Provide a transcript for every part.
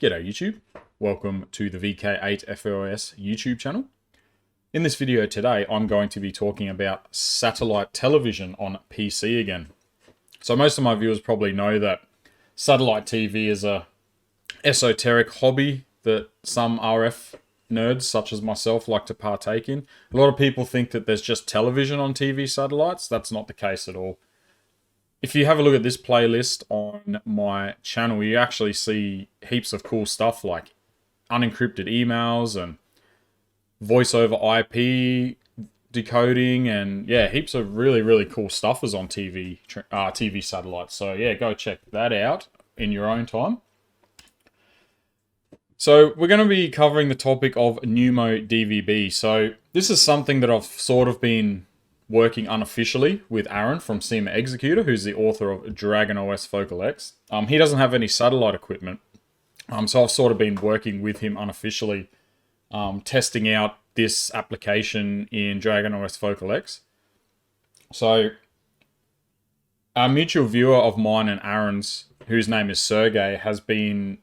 G'day YouTube, welcome to the VK8FOS YouTube channel. In this video today, I'm going to be talking about satellite television on PC again. So most of my viewers probably know that satellite TV is a esoteric hobby that some RF nerds such as myself like to partake in. A lot of people think that there's just television on TV satellites. That's not the case at all. If you have a look at this playlist on my channel, you actually see heaps of cool stuff like unencrypted emails and voice over IP decoding, and yeah, heaps of really cool stuff is on TV satellites. So yeah, go check that out in your own time. So we're going to be covering the topic of NeumoDVB. So this is something that I've sort of been working unofficially with Aaron from SEMA Executor, who's the author of DragonOS FocalX. He doesn't have any satellite equipment, so I've sort of been working with him unofficially, testing out this application in DragonOS FocalX. So a mutual viewer of mine and Aaron's, whose name is Sergey, has been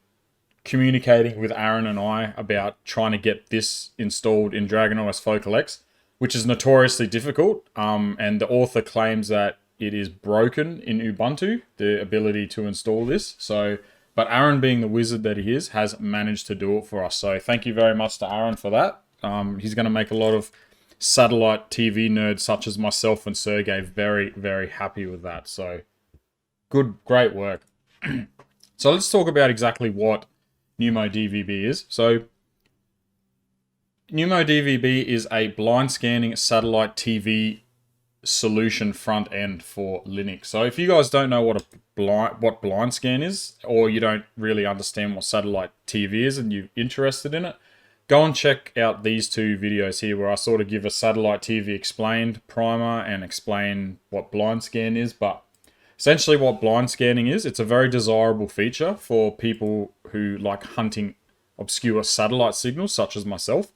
communicating with Aaron and I about trying to get this installed in DragonOS FocalX, which is notoriously difficult, and the author claims that it is broken in Ubuntu, the ability to install this. But Aaron, being the wizard that he is, has managed to do it for us. So thank you very much to Aaron for that. He's going to make a lot of satellite TV nerds such as myself and Sergey very happy with that. So great work. So let's talk about exactly what NeumoDVB is. So NeumoDVB is a blind scanning satellite TV solution front end for Linux. So if you guys don't know what blind scan is, or you don't really understand what satellite TV is and you're interested in it, go and check out these two videos here where I sort of give a satellite TV explained primer and explain what blind scan is. But essentially what blind scanning is, it's a very desirable feature for people who like hunting obscure satellite signals, such as myself.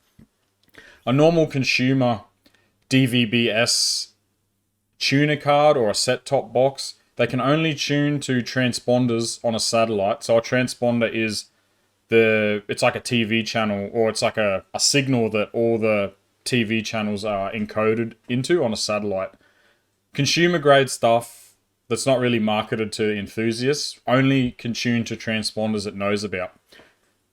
A normal consumer DVB-S tuner card or a set-top box, they can only tune to transponders on a satellite. So a transponder is it's like a TV channel, or it's like a signal that all the TV channels are encoded into on a satellite. Consumer grade stuff that's not really marketed to enthusiasts only can tune to transponders it knows about.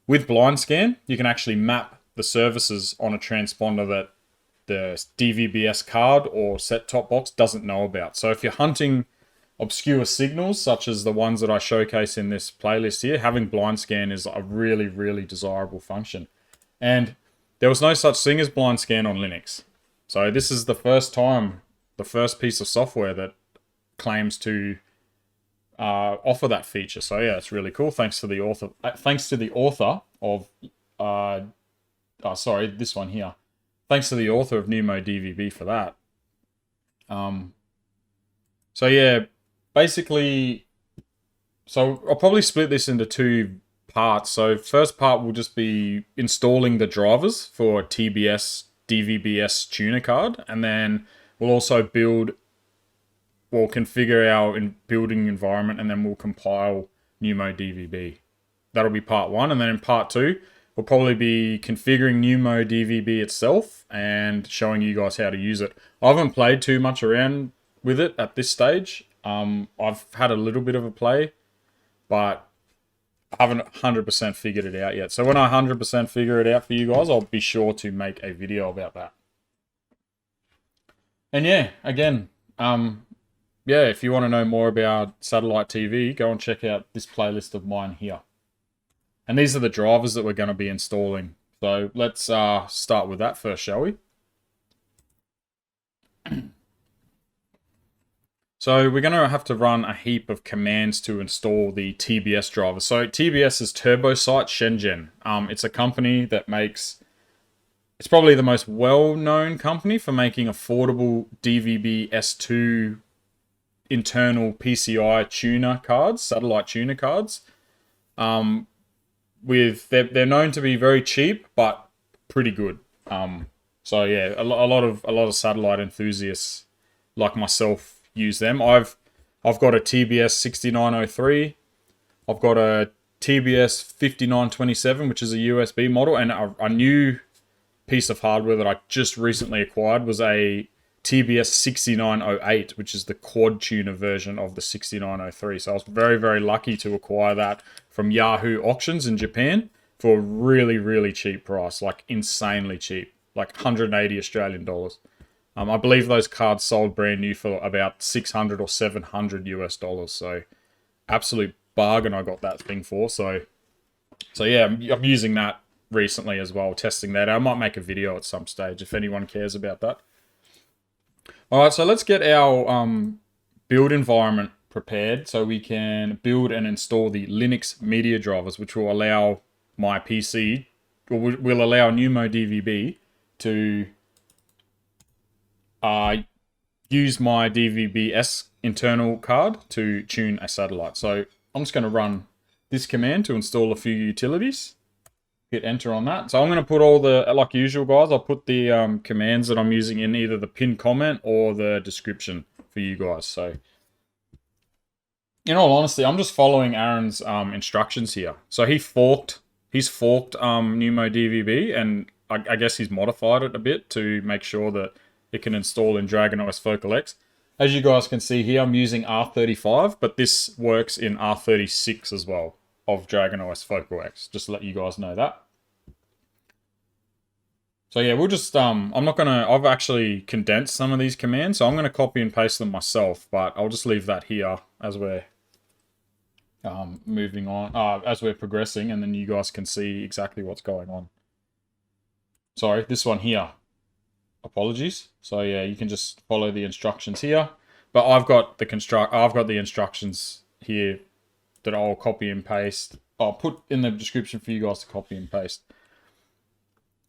With blind scan, you can actually map the services on a transponder that the DVB-S card or set-top box doesn't know about. So if you're hunting obscure signals, such as the ones that I showcase in this playlist here, having blind scan is a really desirable function. And there was no such thing as blind scan on Linux. So this is the first piece of software that claims to offer that feature. So yeah, it's really cool. Thanks to the author of this one here. Thanks to the author of NeumoDVB for that. So yeah, basically, so I'll probably split this into two parts. So first part will just be installing the drivers for TBS DVB-S tuner card, and then we'll also configure our building environment, and then we'll compile NeumoDVB. That'll be part one, and then in part two, we'll probably be configuring NeumoDVB itself and showing you guys how to use it. I haven't played too much around with it at this stage. I've had a little bit of a play, but I haven't 100% figured it out yet. So when I 100% figure it out for you guys, I'll be sure to make a video about that. And yeah, again, if you want to know more about satellite TV, go and check out this playlist of mine here. And these are the drivers that we're going to be installing. So let's start with that first, shall we? So we're going to have to run a heap of commands to install the TBS driver. So TBS is TurboSite Shenzhen. It's a company that it's probably the most well-known company for making affordable DVB-S2 internal PCI tuner cards, satellite tuner cards. They're known to be very cheap, but pretty good. So yeah, a lot of satellite enthusiasts like myself use them. I've got a TBS 6903. I've got a TBS 5927, which is a USB model, and a new piece of hardware that I just recently acquired was a TBS 6908, which is the quad tuner version of the 6903. So I was very, very lucky to acquire that from Yahoo Auctions in Japan for a really, really cheap price, like insanely cheap, like 180 Australian dollars. I believe those cards sold brand new for about 600 or 700 US dollars. So absolute bargain I got that thing for. So yeah, I'm using that recently as well, testing that. I might make a video at some stage if anyone cares about that. All right, so let's get our build environment prepared so we can build and install the Linux media drivers, which will allow my PC, or will allow NeumoDVB to use my DVB-S internal card to tune a satellite. So I'm just going to run this command to install a few utilities. Hit enter on that. So I'm going to put all the, like usual guys, I'll put the commands that I'm using in either the pinned comment or the description for you guys. So in all honesty, I'm just following Aaron's instructions here. So he's forked NeumoDVB, and I guess he's modified it a bit to make sure that it can install in DragonOS FocalX. As you guys can see here, I'm using R35, but this works in R36 as well of DragonOS FocalX. Just to let you guys know that. So yeah, we'll just, I've actually condensed some of these commands, so I'm going to copy and paste them myself, but I'll just leave that here as we're moving on, as we're progressing, and then you guys can see exactly what's going on. Sorry, this one here. Apologies. So yeah, you can just follow the instructions here, but I've got the instructions here that I'll copy and paste. I'll put in the description for you guys to copy and paste.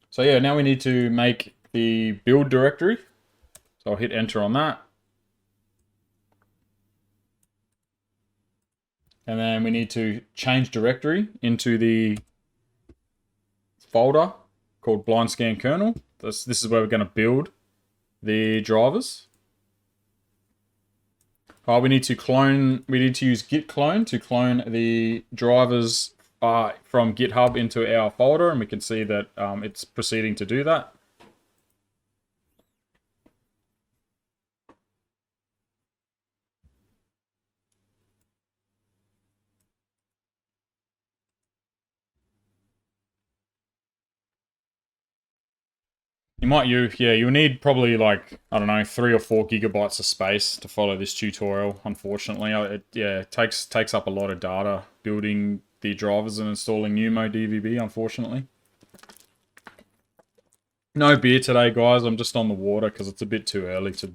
So yeah, now we need to make the build directory. So I'll hit enter on that. And then we need to change directory into the folder called blind scan kernel. This is where we're going to build the drivers. We need to use git clone to clone the drivers from GitHub into our folder, and we can see that it's proceeding to do that. You'll need probably like, I don't know, 3 or 4 gigabytes of space to follow this tutorial. Unfortunately, it takes up a lot of data building the drivers and installing NuemoDVB, unfortunately. No beer today, guys. I'm just on the water because it's a bit too early to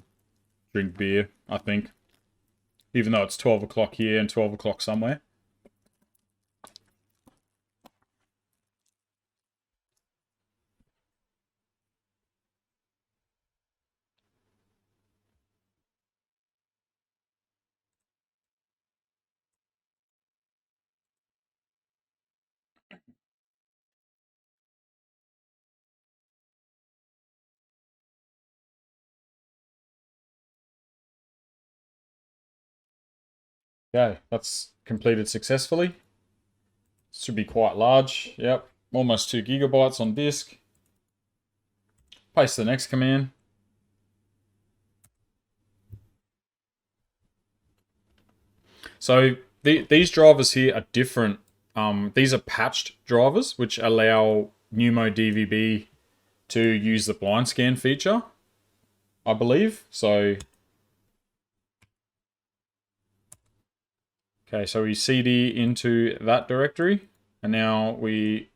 drink beer, I think. Even though it's 12 o'clock here and 12 o'clock somewhere. Okay, that's completed successfully. Should be quite large. Yep, almost 2 gigabytes on disk. Paste the next command. So these drivers here are different. These are patched drivers, which allow NeumoDVB to use the blind scan feature, I believe. So, okay, so we cd into that directory, and now we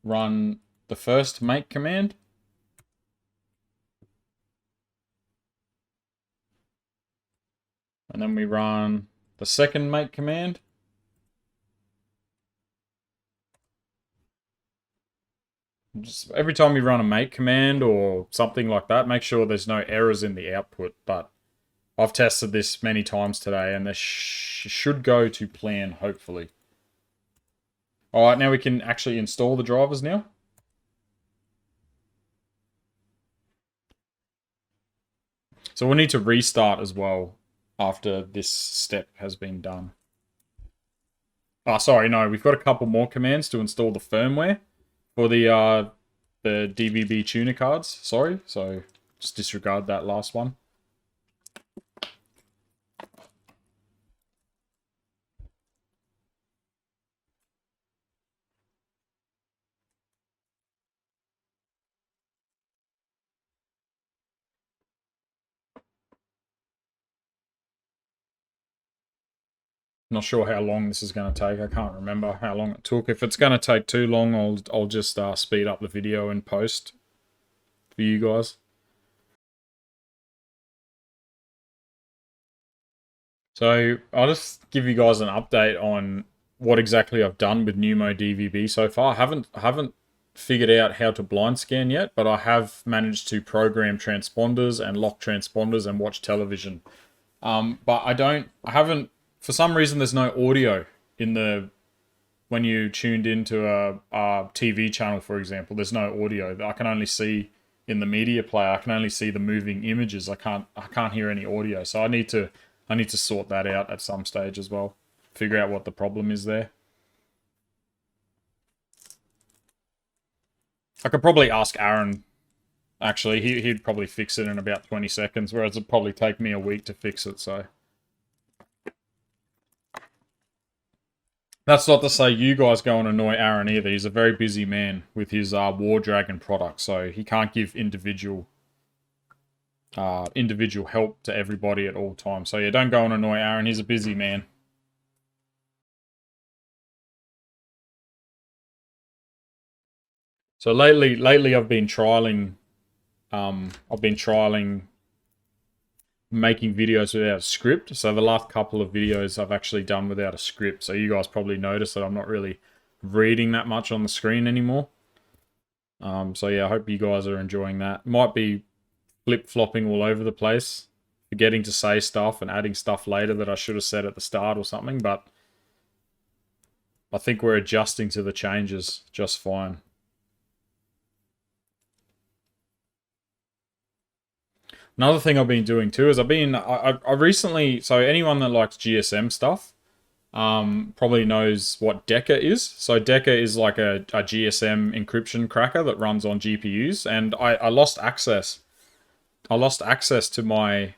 run the first make command. And then we run the second make command. Just every time you run a make command or something like that, make sure there's no errors in the output. But I've tested this many times today, and this should go to plan, hopefully. All right, now we can actually install the drivers now. So we'll need to restart as well after this step has been done. Oh, sorry, no, we've got a couple more commands to install the firmware for the DVB tuner cards. Sorry, so just disregard that last one. Not sure how long this is going to take. I can't remember how long it took. If it's going to take too long, I'll just speed up the video and post for you guys. So I'll just give you guys an update on what exactly I've done with NeumoDVB so far. I haven't figured out how to blind scan yet, but I have managed to program transponders and lock transponders and watch television. But I haven't, for some reason, there's no audio in the, when you tuned into a TV channel, for example, there's no audio. I can only see in the media player, I can only see the moving images. I can't hear any audio. So I need to sort that out at some stage as well. Figure out what the problem is there. I could probably ask Aaron. Actually, he'd probably fix it in about 20 seconds, whereas it'd probably take me a week to fix it, so. That's not to say you guys go and annoy Aaron either. He's a very busy man with his War Dragon product, so he can't give individual help to everybody at all times. So yeah, don't go and annoy Aaron. He's a busy man. So lately I've been trialing making videos without a script. So the last couple of videos I've actually done without a script. So you guys probably noticed that I'm not really reading that much on the screen anymore. So yeah, I hope you guys are enjoying that. Might be flip-flopping all over the place, forgetting to say stuff and adding stuff later that I should have said at the start or something, but I think we're adjusting to the changes just fine. Another thing I've been doing too is I recently, so anyone that likes GSM stuff probably knows what Deca is. So Deca is like a GSM encryption cracker that runs on GPUs, and I lost access. I lost access to my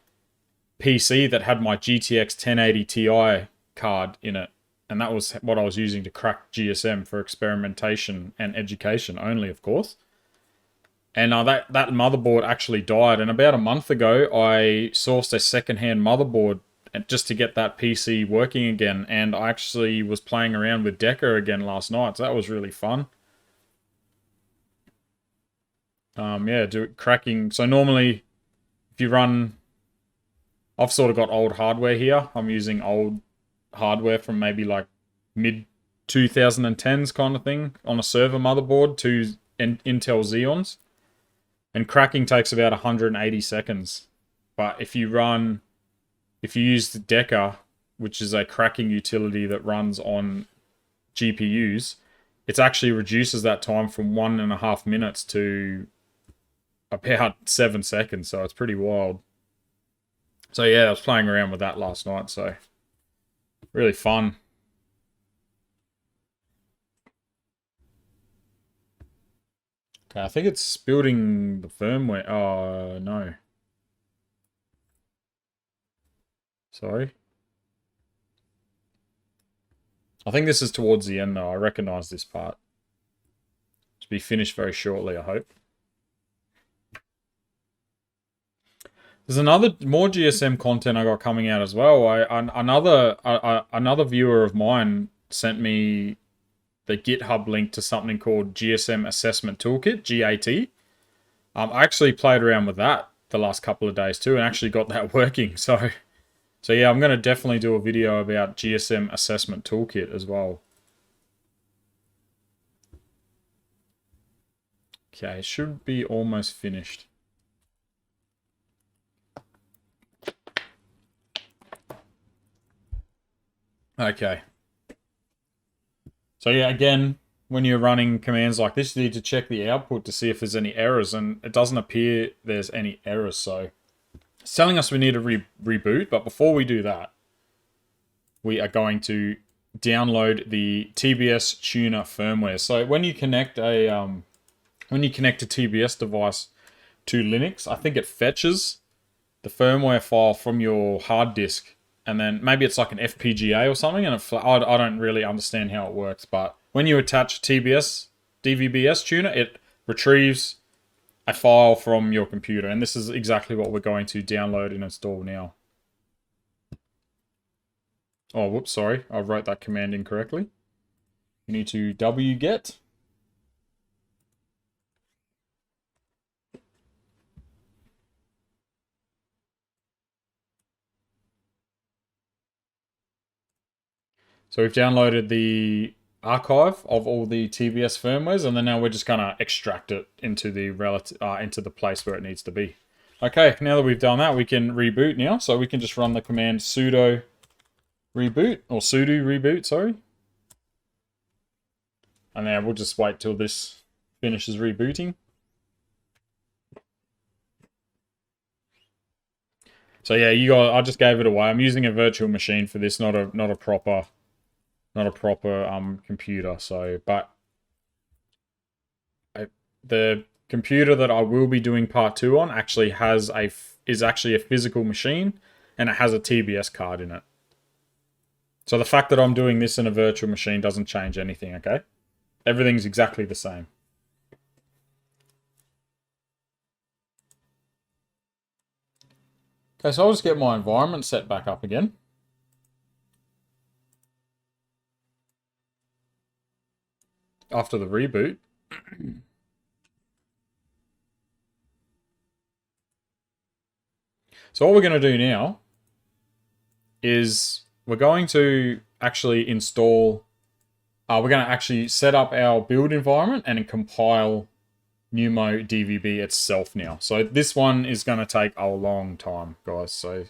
PC that had my GTX 1080 Ti card in it, and that was what I was using to crack GSM for experimentation and education only, of course. And that motherboard actually died. And about a month ago, I sourced a secondhand motherboard just to get that PC working again. And I actually was playing around with Deca again last night. So that was really fun. Yeah, cracking. So normally, if you run... I've sort of got old hardware here. I'm using old hardware from maybe like mid-2010s kind of thing on a server motherboard, two Intel Xeons. And cracking takes about 180 seconds. But if you use the Deca, which is a cracking utility that runs on GPUs, it actually reduces that time from 1.5 minutes to about 7 seconds. So it's pretty wild. So yeah, I was playing around with that last night. So really fun. Okay, I think it's building the firmware. Oh, no. Sorry. I think this is towards the end, though. I recognize this part. To be finished very shortly, I hope. There's more GSM content I got coming out as well. Another viewer of mine sent me the GitHub link to something called GSM Assessment Toolkit, GAT. I actually played around with that the last couple of days too and actually got that working. So yeah, I'm going to definitely do a video about GSM Assessment Toolkit as well. Okay, it should be almost finished. Okay. So yeah, again, when you're running commands like this, you need to check the output to see if there's any errors, and it doesn't appear there's any errors, so it's telling us we need to reboot, but before we do that, we are going to download the TBS tuner firmware. So when you connect a TBS device to Linux, I think it fetches the firmware file from your hard disk, and then maybe it's like an FPGA or something, and I don't really understand how it works, but when you attach TBS DVB-S tuner, it retrieves a file from your computer, and this is exactly what we're going to download and install now. Oh, whoops, sorry, I wrote that command incorrectly. You need to wget. So we've downloaded the archive of all the TBS firmwares, and then now we're just gonna extract it into the into the place where it needs to be. Okay, now that we've done that, we can reboot now. So we can just run the command sudo reboot, or sudo reboot, sorry. And then we'll just wait till this finishes rebooting. So yeah, I just gave it away. I'm using a virtual machine for this, not a proper computer. So, but the computer that I will be doing part 2 on actually is actually a physical machine, and it has a TBS card in it. So the fact that I'm doing this in a virtual machine doesn't change anything, okay? Everything's exactly the same. Okay, so I'll just get my environment set back up again. After the reboot. So what we're going to do now is we're going to actually install, we're going to actually set up our build environment and compile NeumoDVB itself now. So this one is going to take a long time, guys. So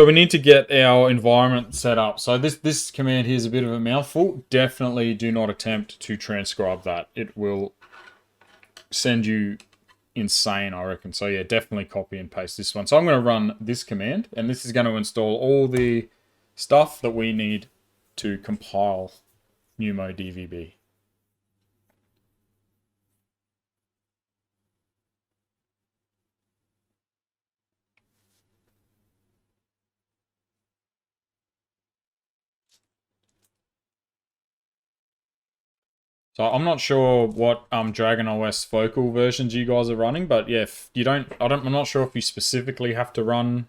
we need to get our environment set up. So this command here is a bit of a mouthful. Definitely do not attempt to transcribe that. It will send you insane, I reckon. So yeah, definitely copy and paste this one. So I'm going to run this command, and this is going to install all the stuff that we need to compile NeumoDVB. So I'm not sure what DragonOS Focal versions you guys are running, but yeah, if you I'm not sure if you specifically have to run,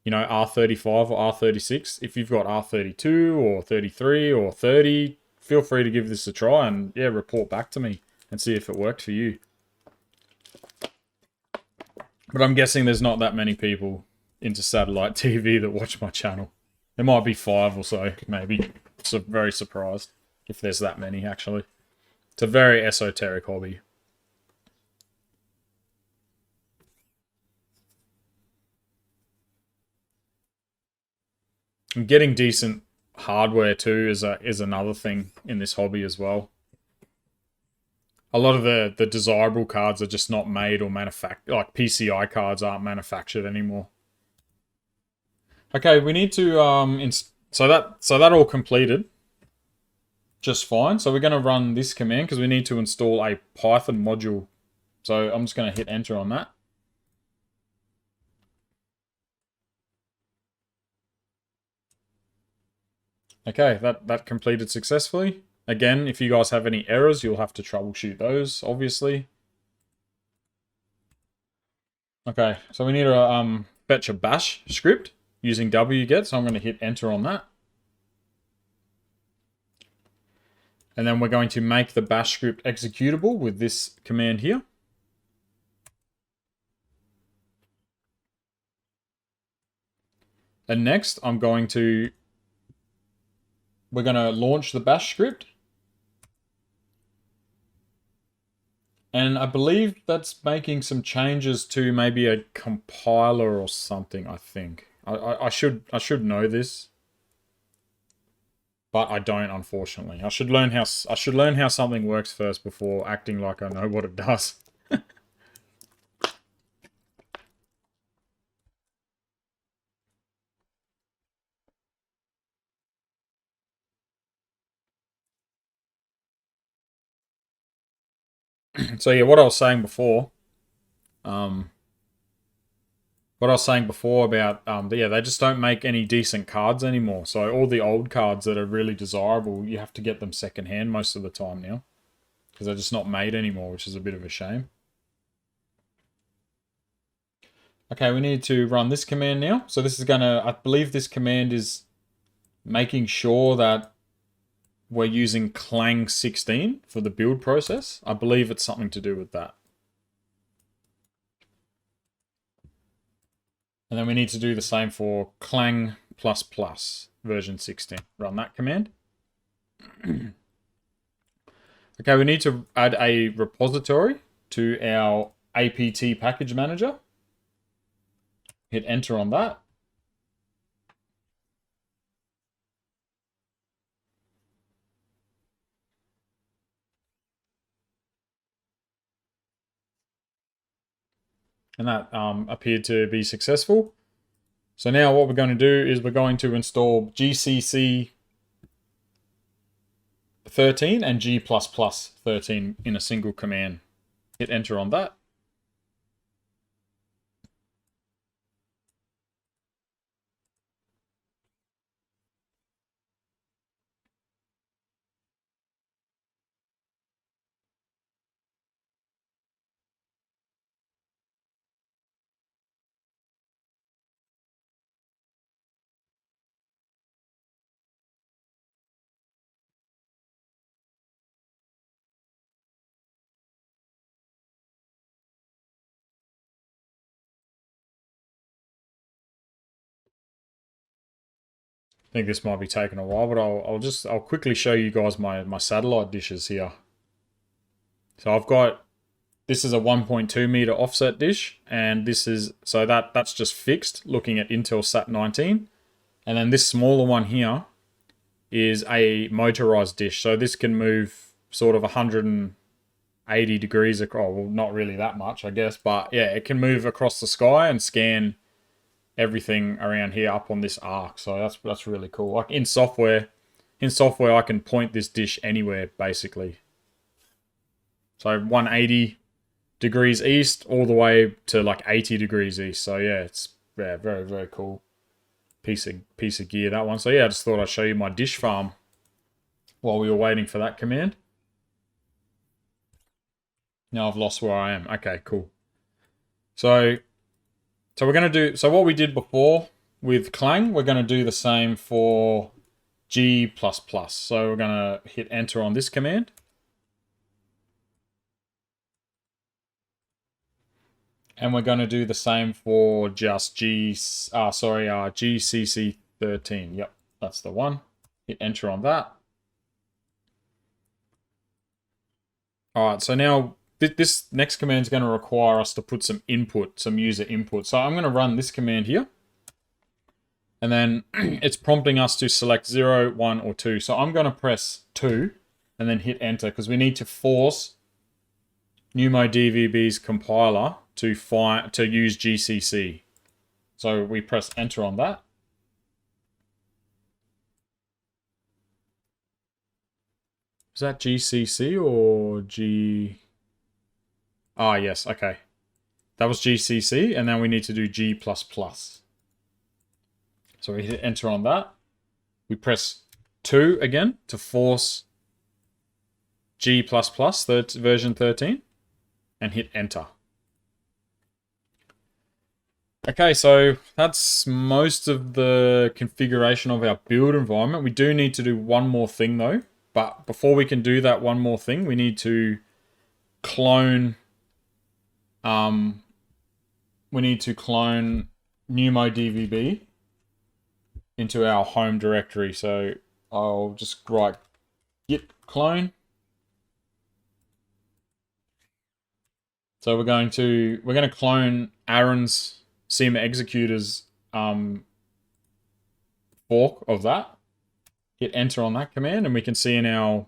you know, R35 or R36. If you've got R32 or 33 or 30, feel free to give this a try and yeah, report back to me and see if it worked for you. But I'm guessing there's not that many people into satellite TV that watch my channel. There might be 5 or so, maybe. So very surprised if there's that many, actually. It's a very esoteric hobby. And getting decent hardware too is another thing in this hobby as well. A lot of the desirable cards are just not made or manufactured. Like PCI cards aren't manufactured anymore. Okay, we need to so that all completed just fine. So we're going to run this command because we need to install a Python module. So I'm just going to hit enter on that. Okay, that completed successfully. Again, if you guys have any errors, you'll have to troubleshoot those, obviously. Okay, so we need to fetch a bash script using wget, so I'm going to hit enter on that. And then we're going to make the bash script executable with this command here. And next, we're going to launch the bash script. And I believe that's making some changes to maybe a compiler or something, I think. I should know this. But I don't, unfortunately. I should learn how something works first before acting like I know what it does. So yeah, what I was saying before, about, yeah, they just don't make any decent cards anymore. So all the old cards that are really desirable, you have to get them secondhand most of the time now, because they're just not made anymore, which is a bit of a shame. Okay, we need to run this command now. So this is gonna, I believe this command is making sure that we're using Clang 16 for the build process. I believe it's something to do with that. And then we need to do the same for Clang++ version 16. Run that command. Okay, we need to add a repository to our apt package manager. Hit enter on that. And that appeared to be successful. So now what we're going to do is we're going to install GCC 13 and G++ 13 in a single command. Hit enter on that. I think this might be taking a while, but I'll quickly show you guys my satellite dishes here. So I've got, this is a 1.2 meter offset dish, and this is, so that's just fixed looking at Intel Sat 19. And then this smaller one here is a motorized dish. So this can move sort of 180 degrees across, well, not really that much, I guess, but yeah, it can move across the sky and scan everything around here up on this arc. So that's really cool. Like in software I can point this dish anywhere basically. So 180 degrees east all the way to like 80 degrees east. So yeah, it's very, very cool piece of gear, that one. So yeah, I just thought I'd show you my dish farm while we were waiting for that command. Now I've lost where I am. Okay, cool. So we're going to do, so what we did before with Clang, we're going to do the same for G++. So we're going to hit enter on this command. And we're going to do the same for just GCC 13. Yep, that's the one. Hit enter on that. All right, so now this next command is going to require us to put some input, some user input. So I'm going to run this command here. And then it's prompting us to select 0, 1, or 2. So I'm going to press 2 and then hit enter because we need to force NeumoDVB's compiler to use GCC. So we press enter on that. Is that GCC or G? Ah, yes, okay. That was GCC, and then we need to do G++. So we hit enter on that. We press 2 again to force G++ version 13 and hit enter. Okay, so that's most of the configuration of our build environment. We do need to do one more thing though. But before we can do that one more thing, we need to clone NeumoDVB into our home directory. So I'll just write git clone. So we're going to clone Aaron's SIM executor's fork of that. Hit enter on that command, and we can see in our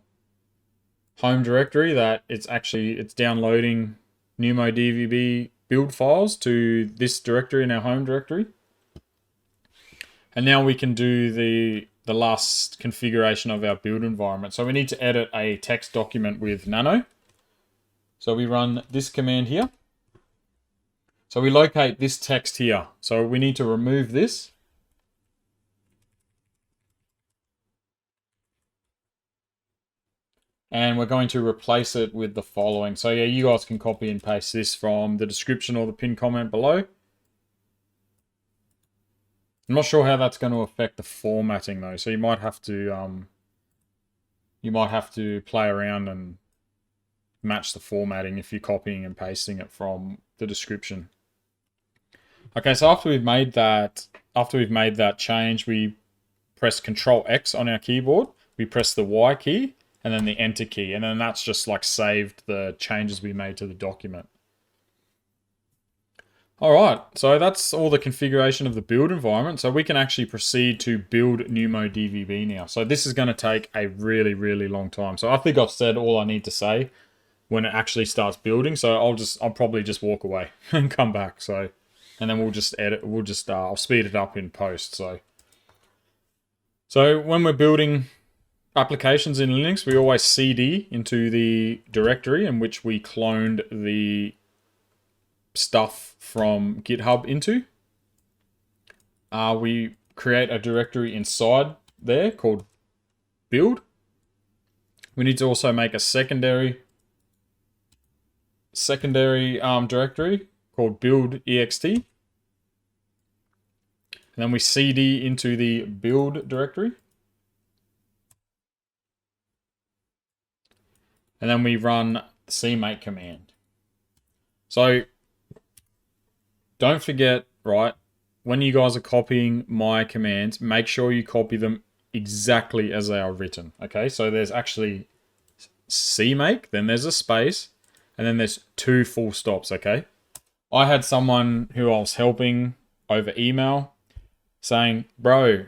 home directory that it's downloading NeumoDVB build files to this directory in our home directory. And now we can do the last configuration of our build environment. So we need to edit a text document with Nano. So we run this command here. So we locate this text here. So we need to remove this. And we're going to replace it with the following. So yeah, you guys can copy and paste this from the description or the pinned comment below. I'm not sure how that's going to affect the formatting though. So you might have to play around and match the formatting if you're copying and pasting it from the description. Okay, so after we've made that change, we press Control X on our keyboard. We press the Y key and then the Enter key, and then that's just like saved the changes we made to the document. All right, so that's all the configuration of the build environment. So we can actually proceed to build NeumoDVB now. So this is going to take a really, really long time. So I think I've said all I need to say when it actually starts building. So I'll probably just walk away and come back. So, and then we'll just edit. I'll speed it up in post. So when we're building applications in Linux, we always cd into the directory in which we cloned the stuff from GitHub into. We create a directory inside there called build. We need to also make a secondary directory called build.ext. And then we cd into the build directory. And then we run the cmake command. So don't forget, right, when you guys are copying my commands, make sure you copy them exactly as they are written. Okay, so there's actually cmake, then there's a space, and then there's 2 full stops, okay? I had someone who I was helping over email saying, bro,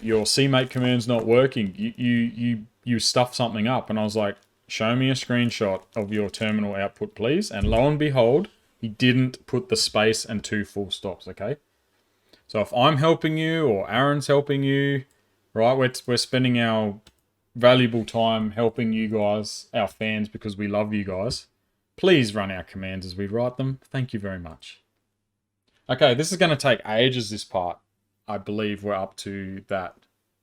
your cmake command's not working. You stuffed something up. And I was like, show me a screenshot of your terminal output, please. And lo and behold, he didn't put the space and 2 full stops, okay? So if I'm helping you or Aaron's helping you, right, we're spending our valuable time helping you guys, our fans, because we love you guys. Please run our commands as we write them. Thank you very much. Okay, this is going to take ages, this part. I believe we're up to that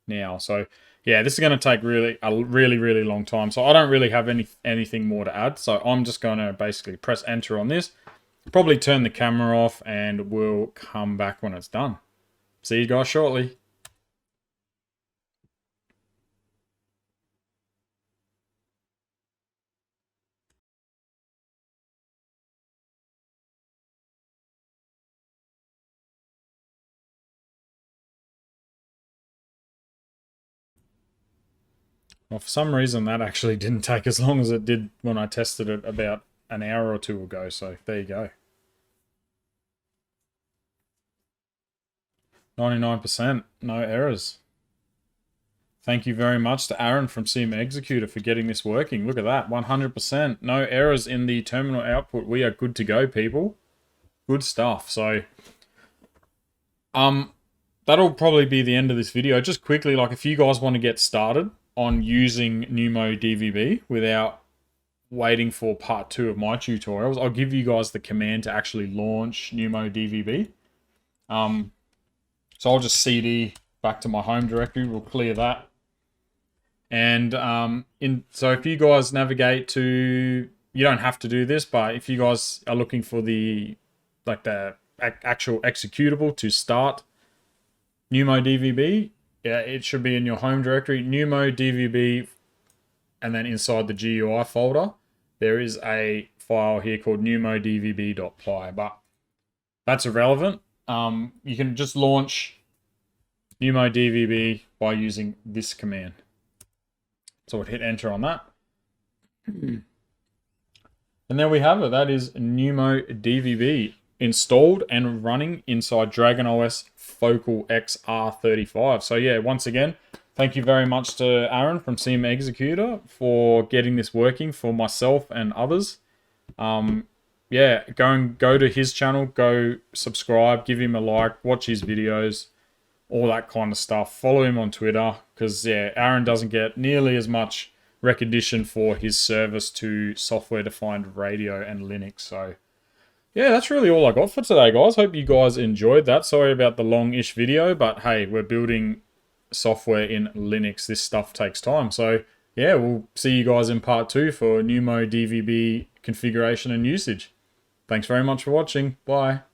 now. So yeah, this is going to take a really long time. So I don't really have anything more to add. So I'm just going to basically press enter on this. Probably turn the camera off and we'll come back when it's done. See you guys shortly. Well, for some reason that actually didn't take as long as it did when I tested it about an hour or 2 ago. So there you go. 99%, no errors. Thank you very much to Aaron from CM Executor for getting this working. Look at that, 100%. No errors in the terminal output. We are good to go, people. Good stuff. So, that'll probably be the end of this video. Just quickly, like if you guys want to get started on using NeumoDVB without waiting for part 2 of my tutorials, I'll give you guys the command to actually launch NeumoDVB. So I'll just cd back to my home directory. We'll clear that. And so if you guys navigate to, you don't have to do this, but if you guys are looking for the actual executable to start NeumoDVB, yeah, it should be in your home directory, NeumoDVB, and then inside the GUI folder, there is a file here called NeumoDVB.py, but that's irrelevant. You can just launch NeumoDVB by using this command. So I'd hit enter on that. And there we have it. That is NeumoDVB installed and running inside DragonOS FocalX R35. So yeah, once again, thank you very much to Aaron from CM Executor for getting this working for myself and others. Yeah, go to his channel, go subscribe, give him a like, watch his videos, all that kind of stuff. Follow him on Twitter, because yeah, Aaron doesn't get nearly as much recognition for his service to software-defined radio and Linux. So yeah, that's really all I got for today, guys. Hope you guys enjoyed that. Sorry about the long-ish video, but hey, we're building software in Linux. This stuff takes time. So yeah, we'll see you guys in part 2 for NuemoDVB configuration and usage. Thanks very much for watching. Bye.